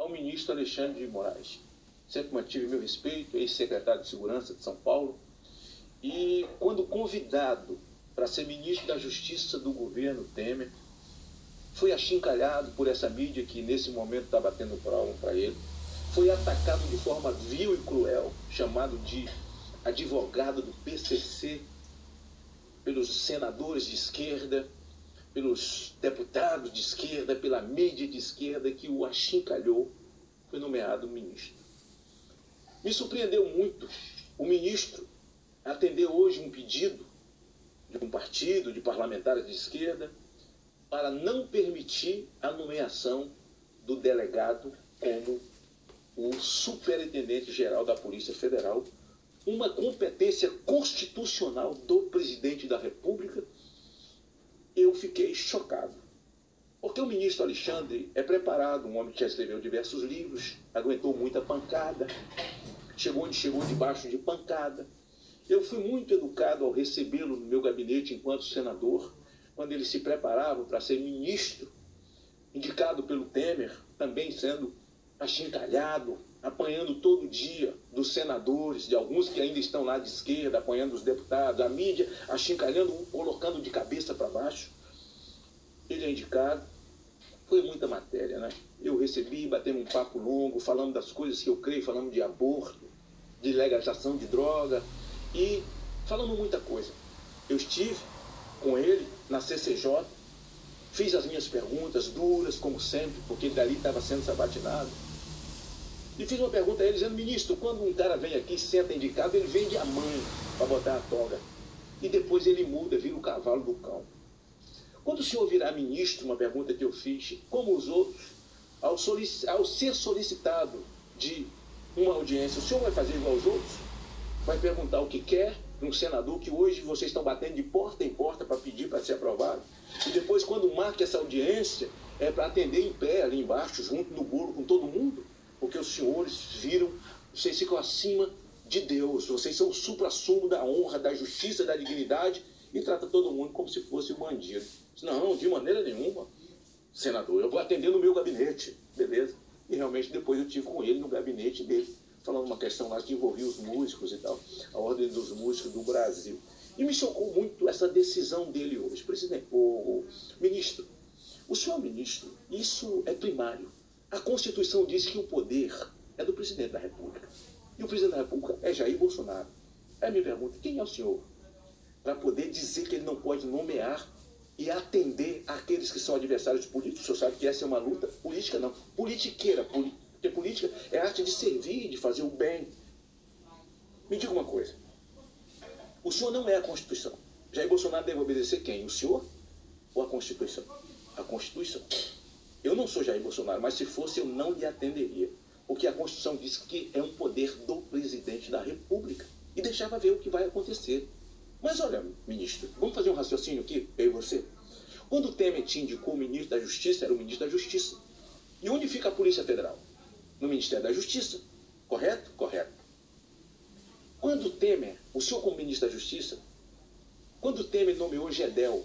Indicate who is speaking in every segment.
Speaker 1: ao ministro Alexandre de Moraes. Sempre mantive meu respeito, ex-secretário de Segurança de São Paulo. E quando convidado para ser ministro da Justiça do governo Temer, foi achincalhado por essa mídia que nesse momento está batendo palma para ele. Foi atacado de forma vil e cruel, chamado de advogado do PCC, pelos senadores de esquerda, pelos deputados de esquerda, pela mídia de esquerda que o achincalhou, foi nomeado ministro. Me surpreendeu muito o ministro atender hoje um pedido de um partido, de parlamentares de esquerda, para não permitir a nomeação do delegado como o superintendente-geral da Polícia Federal, uma competência constitucional do presidente da República. Eu fiquei chocado, porque o ministro Alexandre é preparado, um homem que já escreveu diversos livros, aguentou muita pancada, chegou onde chegou debaixo de pancada. Eu fui muito educado ao recebê-lo no meu gabinete enquanto senador, quando ele se preparava para ser ministro, indicado pelo Temer, também sendo achincalhado, apanhando todo dia dos senadores, de alguns que ainda estão lá de esquerda, apanhando os deputados, a mídia achincalhando, colocando de cabeça para baixo. Ele é indicado, foi muita matéria, né? Eu recebi, batemos um papo longo, falando das coisas que eu creio, falando de aborto, de legalização de droga e falamos muita coisa. Eu estive com ele na CCJ, fiz as minhas perguntas duras, como sempre, porque dali estava sendo sabatinado. E fiz uma pergunta a ele dizendo: ministro, quando um cara vem aqui, senta indicado, ele vende a mãe para botar a toga. E depois ele muda, vira o cavalo do cão. Quando o senhor virar ministro, uma pergunta que eu fiz, como os outros, ao ser solicitado de uma audiência, o senhor vai fazer igual aos outros? Vai perguntar o que quer para um senador que hoje vocês estão batendo de porta em porta para pedir para ser aprovado? E depois, quando marca essa audiência, é para atender em pé ali embaixo, junto no bolo com todo mundo? Porque os senhores viram, vocês ficam acima de Deus, vocês são o supra-sumo da honra, da justiça, da dignidade, e trata todo mundo como se fosse um bandido. Não, de maneira nenhuma, senador, eu vou atender no meu gabinete, beleza? E realmente depois eu estive com ele no gabinete dele, falando uma questão lá que envolvia os músicos e tal, a Ordem dos Músicos do Brasil. E me chocou muito essa decisão dele hoje. Presidente, o ministro, o senhor ministro, isso é primário. A Constituição diz que o poder é do presidente da República. E o presidente da República é Jair Bolsonaro. Aí me pergunta, quem é o senhor para poder dizer que ele não pode nomear e atender aqueles que são adversários políticos? O senhor sabe que essa é uma luta política, não, politiqueira, porque política é a arte de servir, de fazer o bem. Me diga uma coisa, o senhor não é a Constituição. Jair Bolsonaro deve obedecer quem? O senhor ou a Constituição? A Constituição. Eu não sou Jair Bolsonaro, mas se fosse eu não lhe atenderia, porque a Constituição diz que é um poder do presidente da República e deixava ver o que vai acontecer. Mas olha, ministro, vamos fazer um raciocínio aqui, eu e você. Quando o Temer te indicou o ministro da Justiça, era o ministro da Justiça. E onde fica a Polícia Federal? No Ministério da Justiça, correto? Correto. Quando o Temer, o senhor como ministro da Justiça, quando o Temer nomeou Gedel,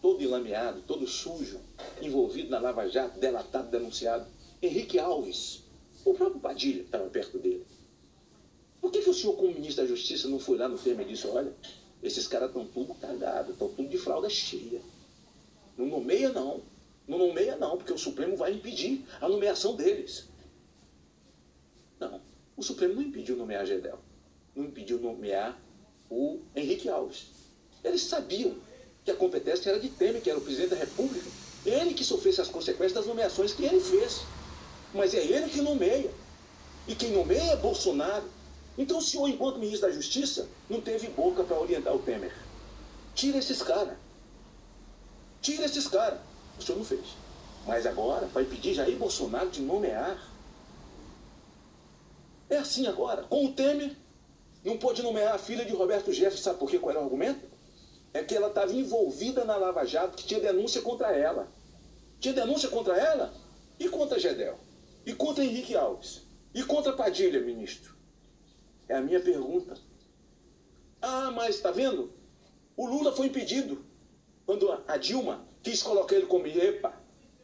Speaker 1: todo enlameado, todo sujo, envolvido na Lava Jato, delatado, denunciado, Henrique Alves, o próprio Padilha estava perto dele. Por que o senhor, como ministro da Justiça, não foi lá no Temer e disse: olha, esses caras estão tudo cagados, estão tudo de fralda cheia. Não nomeia não, não nomeia não, porque o Supremo vai impedir a nomeação deles. Não, o Supremo não impediu nomear Gedel, não impediu nomear o Henrique Alves. Eles sabiam que a competência era de Temer, que era o presidente da República. Ele que sofresse as consequências das nomeações que ele fez. Mas é ele que nomeia. E quem nomeia é Bolsonaro. Então o senhor, enquanto ministro da Justiça, não teve boca para orientar o Temer. Tira esses caras. Tira esses caras. O senhor não fez. Mas agora vai pedir Jair Bolsonaro de nomear. É assim agora. Com o Temer, não pôde nomear a filha de Roberto Jefferson. Sabe por quê? Qual era o argumento? É que ela estava envolvida na Lava Jato, que tinha denúncia contra ela. Tinha denúncia contra ela e contra Gedel. E contra Henrique Alves. E contra Padilha, ministro. É a minha pergunta. Ah, mas está vendo? O Lula foi impedido. Quando a Dilma quis colocar ele como EPA,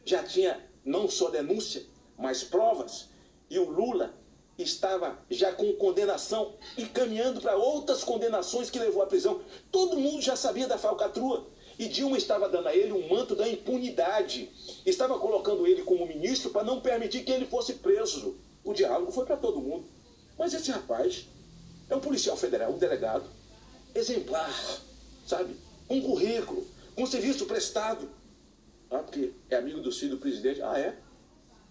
Speaker 1: já tinha não só denúncia, mais provas, e o Lula estava já com condenação e caminhando para outras condenações que levou à prisão. Todo mundo já sabia da falcatrua. E Dilma estava dando a ele um manto da impunidade. Estava colocando ele como ministro para não permitir que ele fosse preso. O diálogo foi para todo mundo. Mas esse rapaz é um policial federal, um delegado, exemplar, sabe? Com currículo, com serviço prestado. Ah, porque é amigo do filho do presidente. Ah, é?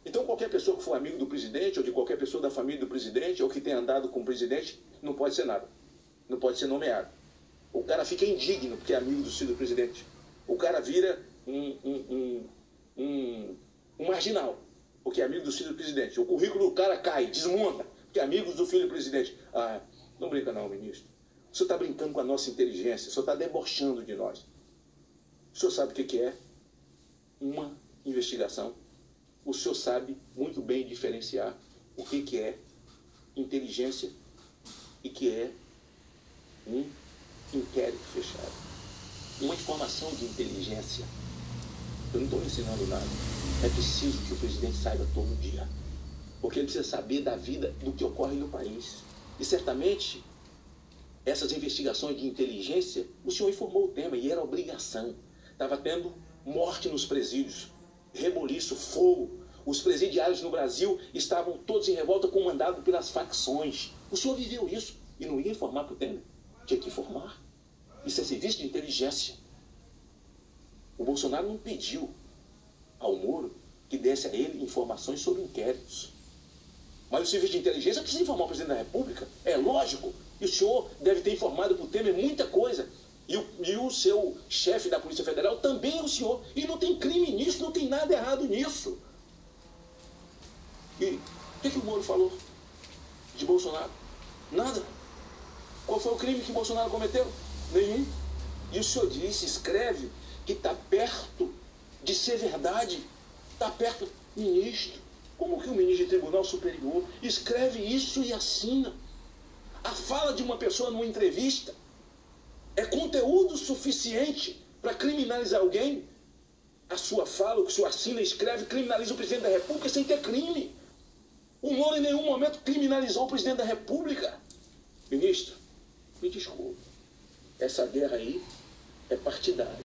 Speaker 1: Então qualquer pessoa que for amigo do presidente, ou de qualquer pessoa da família do presidente, ou que tenha andado com o presidente, não pode ser nada. Não pode ser nomeado. O cara fica indigno porque é amigo do filho do presidente. O cara vira um marginal, porque é amigo do filho do presidente. O currículo do cara cai, desmonta, porque é amigo do filho do presidente. Ah, não brinca não, ministro. O senhor está brincando com a nossa inteligência, o senhor está debochando de nós. O senhor sabe o que é uma investigação? O senhor sabe muito bem diferenciar o que é inteligência e que é um inquérito fechado. Uma informação de inteligência. Eu não estou ensinando nada. É preciso que o presidente saiba todo dia. Porque ele precisa saber da vida, do que ocorre no país. E certamente, essas investigações de inteligência, o senhor informou o tema e era obrigação. Estava tendo morte nos presídios, reboliço, fogo. Os presidiários no Brasil estavam todos em revolta, comandados pelas facções. O senhor viveu isso e não ia informar para o Temer. Tinha que informar. Isso é serviço de inteligência. O Bolsonaro não pediu ao Moro que desse a ele informações sobre inquéritos. Mas o serviço de inteligência precisa informar o presidente da República. É lógico. E o senhor deve ter informado para o Temer muita coisa. E o seu chefe da Polícia Federal também é o senhor. E não tem crime nisso, não tem nada errado nisso. E o que o Moro falou de Bolsonaro? Nada. Qual foi o crime que Bolsonaro cometeu? Nenhum. E o senhor disse, escreve, que está perto de ser verdade. Está perto. Ministro, como que o ministro de Tribunal Superior escreve isso e assina? A fala de uma pessoa numa entrevista é conteúdo suficiente para criminalizar alguém? A sua fala, o que o senhor assina e escreve, criminaliza o presidente da República sem ter crime. O Moro em nenhum momento criminalizou o presidente da República. Ministro, me desculpe. Essa guerra aí é partidária.